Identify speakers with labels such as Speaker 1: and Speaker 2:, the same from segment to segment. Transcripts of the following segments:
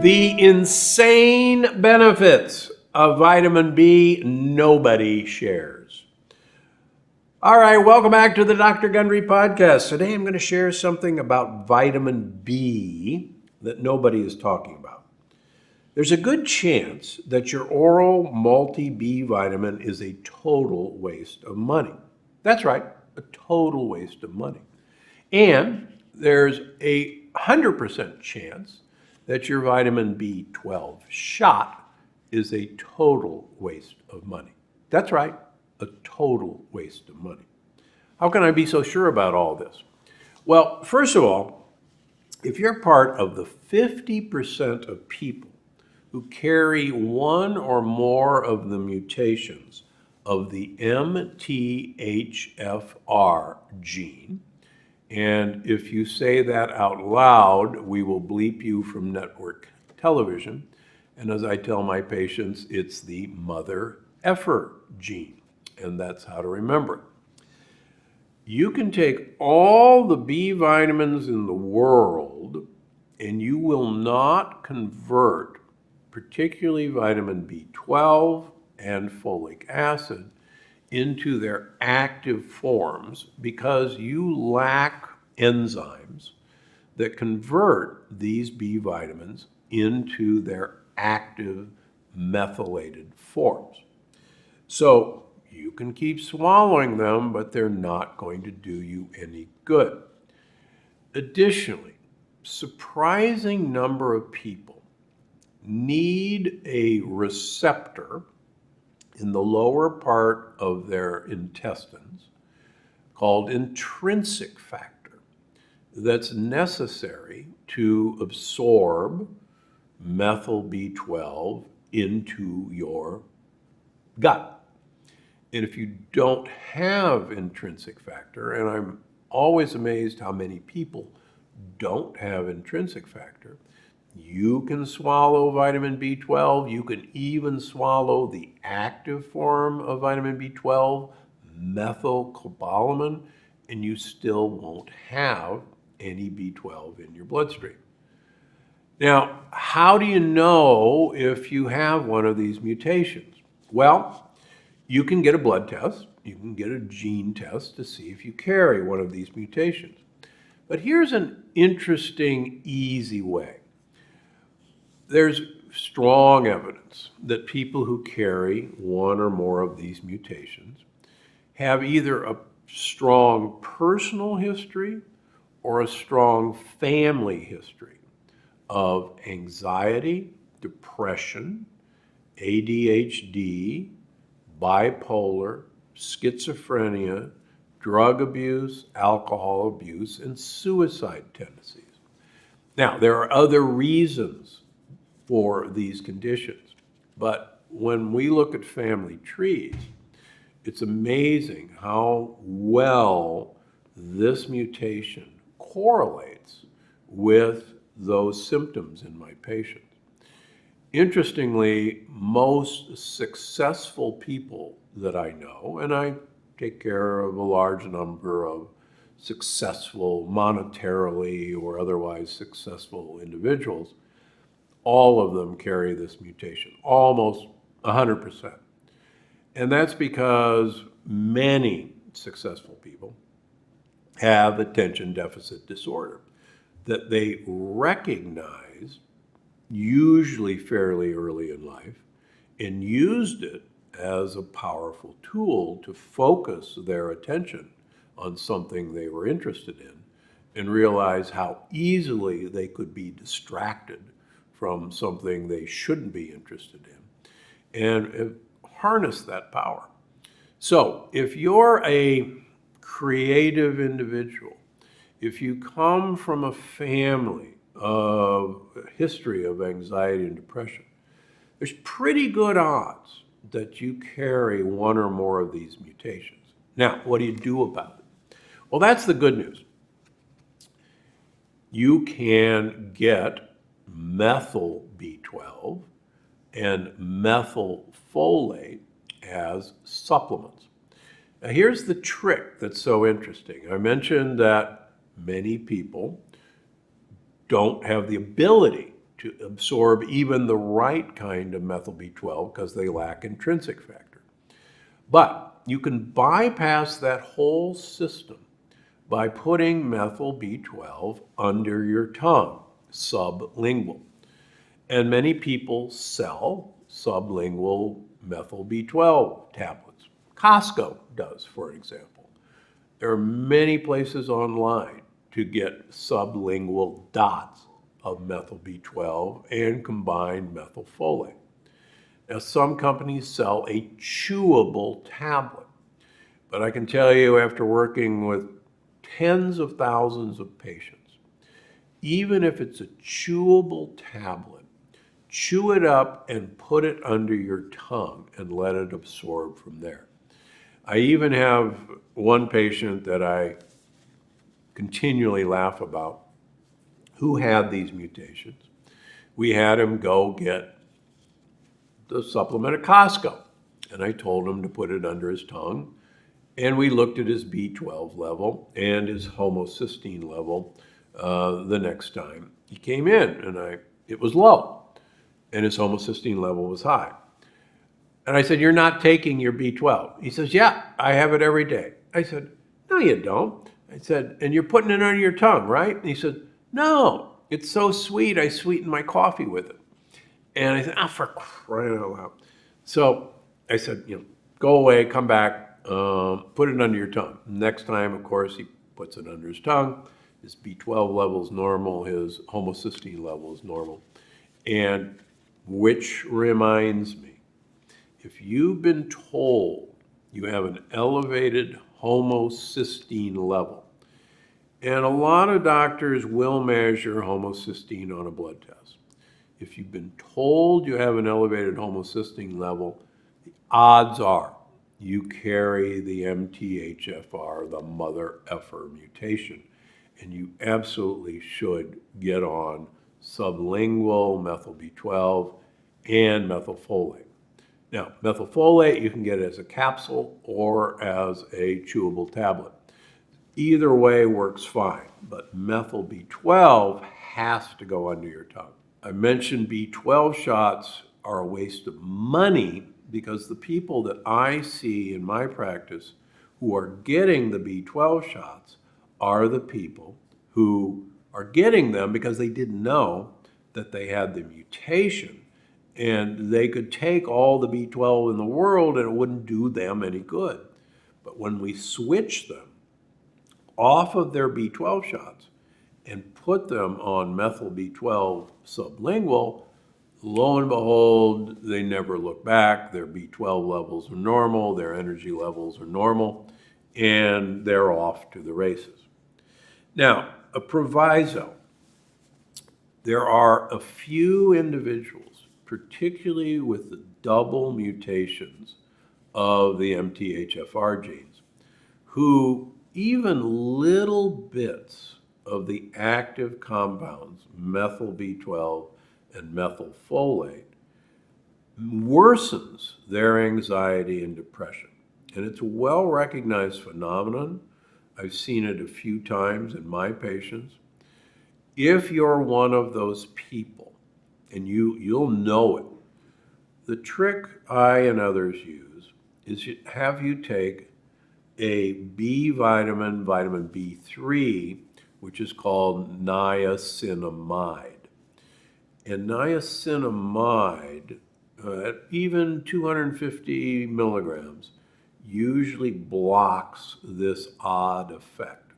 Speaker 1: The insane benefits of vitamin B nobody shares. All right, welcome back to the Dr. Gundry podcast. Today I'm going to share something about vitamin B that nobody is talking about. There's a good chance that your oral multi-B vitamin is a total waste of money. That's right, a total waste of money. And there's a 100% chance that your vitamin B12 shot is a total waste of money. That's right, a total waste of money. How can I be so sure about all this? Well, first of all, if you're part of the 50% of people who carry one or more of the mutations of the MTHFR gene, and if you say that out loud, we will bleep you from network television. And as I tell my patients, it's the mother effer gene, and that's how to remember it. You can take all the B vitamins in the world, and you will not convert particularly vitamin B12 and folic acid into their active forms because you lack enzymes that convert these B vitamins into their active methylated forms. So you can keep swallowing them, but they're not going to do you any good. Additionally, surprising number of people need a receptor in the lower part of their intestines called intrinsic factor that's necessary to absorb methyl B12 into your gut. And if you don't have intrinsic factor, and I'm always amazed how many people don't have intrinsic factor, you can swallow vitamin B12. You can even swallow the active form of vitamin B12, methylcobalamin, and you still won't have any B12 in your bloodstream. Now, how do you know if you have one of these mutations? Well, you can get a blood test. You can get a gene test to see if you carry one of these mutations. But here's an interesting, easy way. There's strong evidence that people who carry one or more of these mutations have either a strong personal history or a strong family history of anxiety, depression, ADHD, bipolar, schizophrenia, drug abuse, alcohol abuse, and suicide tendencies. Now, there are other reasons for these conditions. But when we look at family trees, it's amazing how well this mutation correlates with those symptoms in my patients. Interestingly, most successful people that I know, and I take care of a large number of successful monetarily or otherwise successful individuals, all of them carry this mutation, almost 100%. And that's because many successful people have attention deficit disorder that they recognize usually fairly early in life and used it as a powerful tool to focus their attention on something they were interested in and realize how easily they could be distracted from something they shouldn't be interested in, and harness that power. So if you're a creative individual, if you come from a family of history of anxiety and depression, there's pretty good odds that you carry one or more of these mutations. Now, what do you do about it? Well, that's the good news. You can get methyl B12 and methylfolate as supplements. Now here's the trick that's so interesting. I mentioned that many people don't have the ability to absorb even the right kind of methyl B12 because they lack intrinsic factor. But you can bypass that whole system by putting methyl B12 under your tongue, sublingual. And many people sell sublingual methyl B12 tablets. Costco does, for example. There are many places online to get sublingual dots of methyl B12 and combined methylfolate. Now, some companies sell a chewable tablet, but I can tell you after working with tens of thousands of patients, even if it's a chewable tablet, chew it up and put it under your tongue and let it absorb from there. I even have one patient that I continually laugh about who had these mutations. We had him go get the supplement at Costco, and I told him to put it under his tongue, and we looked at his B12 level and his homocysteine level the next time he came in, and it was low, and his homocysteine level was high. And I said, "You're not taking your B12." He says, "Yeah, I have it every day." I said, "No, you don't." I said, "And you're putting it under your tongue, right?" And he said, "No, it's so sweet, I sweeten my coffee with it." And I said, for crying out loud. So I said, go away, come back, put it under your tongue. Next time, of course, he puts it under his tongue. His B12 level is normal, his homocysteine level is normal. And which reminds me, if you've been told you have an elevated homocysteine level, and a lot of doctors will measure homocysteine on a blood test. If you've been told you have an elevated homocysteine level, the odds are you carry the MTHFR, the mother effer mutation, and you absolutely should get on sublingual methyl B12 and methylfolate. Now, methylfolate you can get as a capsule or as a chewable tablet. Either way works fine, but methyl B12 has to go under your tongue. I mentioned B12 shots are a waste of money because the people that I see in my practice who are getting the B12 shots are the people who are getting them because they didn't know that they had the mutation, and they could take all the B12 in the world and it wouldn't do them any good. But when we switch them off of their B12 shots and put them on methyl B12 sublingual, lo and behold, they never look back. Their B12 levels are normal, their energy levels are normal, and they're off to the races. Now, a proviso. There are a few individuals, particularly with the double mutations of the MTHFR genes, who even little bits of the active compounds, methyl B12 and methylfolate, worsens their anxiety and depression. And it's a well-recognized phenomenon. I've seen it a few times in my patients. If you're one of those people, and you'll know it, the trick I and others use is to have you take a B vitamin, vitamin B3, which is called niacinamide. And niacinamide, at even 250 milligrams, usually blocks this odd effect.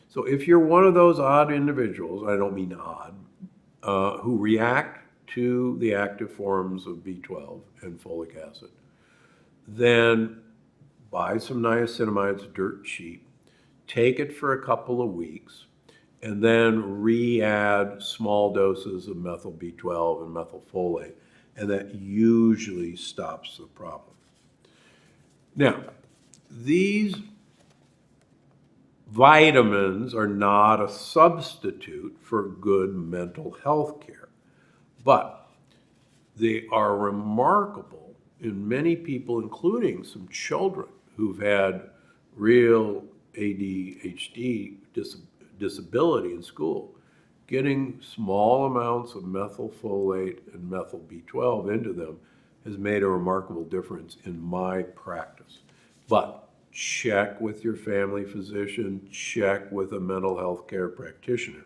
Speaker 1: So if you're one of those odd individuals, I don't mean odd, who react to the active forms of B12 and folic acid, then buy some niacinamide, it's dirt cheap, take it for a couple of weeks, and then re-add small doses of methyl B12 and methylfolate, and that usually stops the problem. Now, these vitamins are not a substitute for good mental health care, but they are remarkable in many people, including some children who've had real ADHD disability in school, getting small amounts of methylfolate and methyl B12 into them has made a remarkable difference in my practice. But check with your family physician, check with a mental health care practitioner.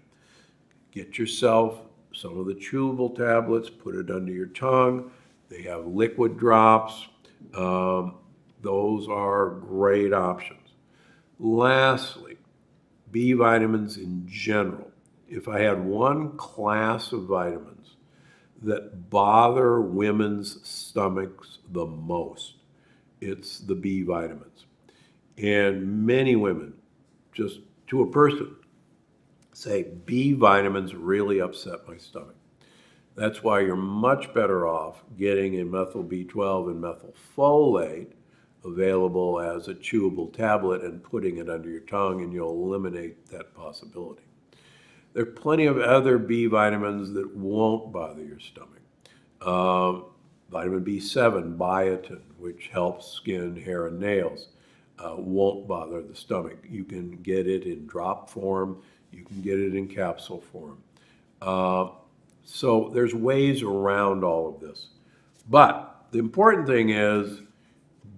Speaker 1: Get yourself some of the chewable tablets, put it under your tongue. They have liquid drops. Those are great options. Lastly, B vitamins in general. If I had one class of vitamins that bother women's stomachs the most, it's the B vitamins. And many women, just to a person, say B vitamins really upset my stomach. That's why you're much better off getting a methyl B12 and methylfolate available as a chewable tablet and putting it under your tongue, and you'll eliminate that possibility. There are plenty of other B vitamins that won't bother your stomach. Vitamin B7, biotin, which helps skin, hair, and nails, won't bother the stomach. You can get it in drop form. You can get it in capsule form. So there's ways around all of this. But the important thing is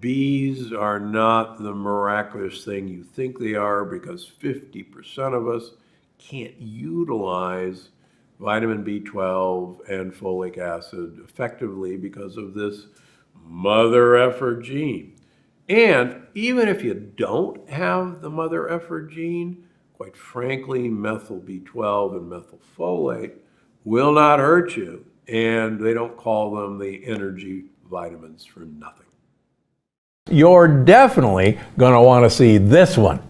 Speaker 1: Bs are not the miraculous thing you think they are, because 50% of us can't utilize vitamin B12 and folic acid effectively because of this mother effer gene. And even if you don't have the mother effer gene, quite frankly, methyl B12 and methylfolate will not hurt you, and they don't call them the energy vitamins for nothing.
Speaker 2: You're definitely going to want to see this one.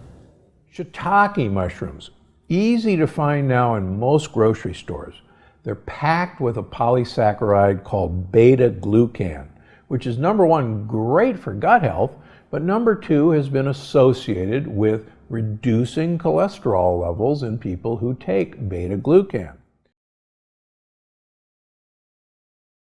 Speaker 2: Shiitake mushrooms. Easy to find now in most grocery stores. They're packed with a polysaccharide called beta-glucan, which is number one, great for gut health, but number two, has been associated with reducing cholesterol levels in people who take beta-glucan.